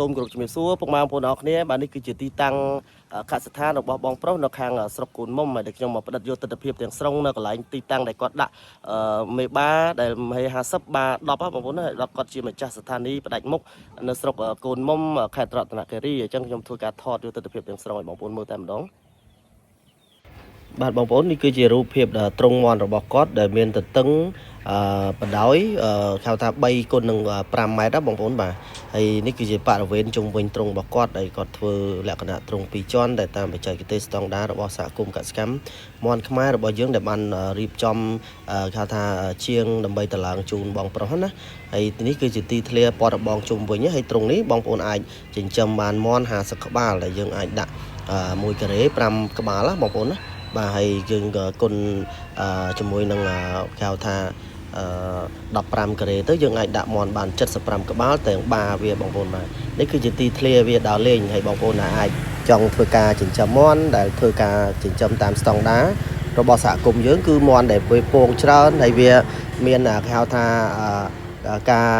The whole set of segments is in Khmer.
សូមគោរពជំរាបសួរពុកម៉ែបងប្អូនអរគ្នាបាទនេះគឺជាទីតាំងកសិដ្ឋានរបស់បងប្រុសនៅខាងស្រុកកូនមុំហើយដែលខ្ញុំមកផ្ដិតយកទស្សនវិជ្ជាទាំងស្រុងនៅកន្លែងទីតាំងដែលគាត់ដាក់មេបាដែល250បា10បងប្អូនហើយដល់គាត់ជាម្ចាស់ស្ថានីយ៍ផ្ដាច់មុខនៅស្រុកកូនមុំខេត្តរតនគិរីអញ្ចឹងខ្ញុំធ្វើការថតយកទស្សនវិជ្ជាទាំងស្រុងឲ្យបងប្អូនមើលតែម្ដងបាទបងប្អូននេះគឺជារូបភាពត្រង់មាន់របស់គាត់ដែលមានទទឹងបណ្ដោយហៅថា3គុណនឹង5ម៉ែត្របងប្អូនបាទហើយនេះគឺជាបរិវេណជុំវិញត្រង់របស់គាត់ដែលគាត់ធ្វើលក្ខណៈត្រង់2ជាន់ដែលតាមបច្ចេកទេសស្តង់ដាររបស់សហគមន៍កសិកម្មមាន់ខ្មែររបស់យើងដែលបានរៀបចំហៅថាជាងដើម្បីតឡើងជូនបងប្រុសណាហើយនេះគឺជាទីធ្លាពណ៌បងជុំវិញហើយត្រង់នេះបងប្អូនអាចចិញ្ចឹមបានមាន់50ក្បាលដែលយើងអាចដាក់1ការ៉េ5ក្បាលណាបងប្អូនណាបាទហើយយើងគុណជាមួយនឹងគេហៅថា15ការ៉េទៅយើងអាចដាក់មាន់បាន75ក្បាលទាំងបាវាបងប្អូនបាទនេះគឺជាទីធ្លាវាដើរលេងហើយបងប្អូនអាចចង់ធ្វើការចិញ្ចឹមមាន់ដែលធ្វើការចិញ្ចឹមតាមស្តង់ដាររបស់សហគមន៍យើងគឺមាន់ដែលវាពងច្រើនហើយវាមានគេហៅថាការ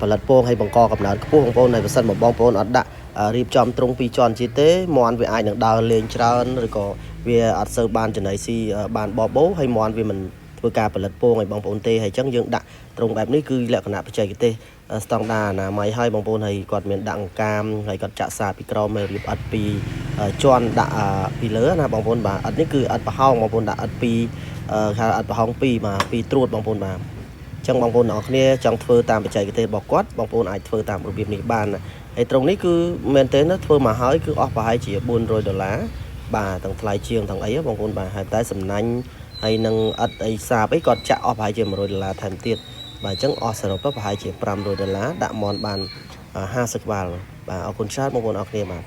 ផលិតពងហើយបង្កកំណើតខ្ពស់បងប្អូនហើយបើសិនមកបងប្អូនអត់ដាក់រៀបចំត្រង់2ជាន់ជាទេមាន់វាអាចនឹងដើរលេងច្រើនឬក៏វាអត់សូវបានចំណីស៊ីបានបបោហើយមាន់វាមិនធ្វើការផលិតពងឲ្យបងប្អូនទេហើយអញ្ចឹងយើងដាក់ត្រង់បែបនេះគឺលក្ខណៈបច្ចេកទេសស្តង់ដារអនាម័យឲ្យបងប្អូនហើយគាត់មានដាក់អង្កាមហើយគាត់ចាក់សាពីក្រោមហើយរៀបអិតពីជាន់ដាក់ពីលើណាបងប្អូនបាទអិតនេះគឺអិតប្រហោងបងប្អូនដាក់អិតពីហៅអិតប្រហោង2បាទពីត្រួតបងប្អូនបាទចឹងបងប្អូនទាំងអស់គ្នាចង់ធ្វើតាមបច្ចេកទេសរបស់គាត់បងប្អូនអាចធ្វើតាមរបៀបនេះបានហើយត្រង់នេះគឺមែនទេណាធ្វើមកហើយគឺអស់ប្រហែលជា$400បាទទាំងថ្លៃជាងទាំងអីបងប្អូនបាទហើយតែសំណាញ់ហើយនឹងអិតអីសាបអីគាត់ចាក់អស់ប្រហែលជា$100ថែមទៀតបាទអញ្ចឹងអស់សរុបទៅប្រហែលជា$500ដាក់មាន់បាន50ក្បាលបាទអរគុណច្រើនបងប្អូនអរគ្នាបាទ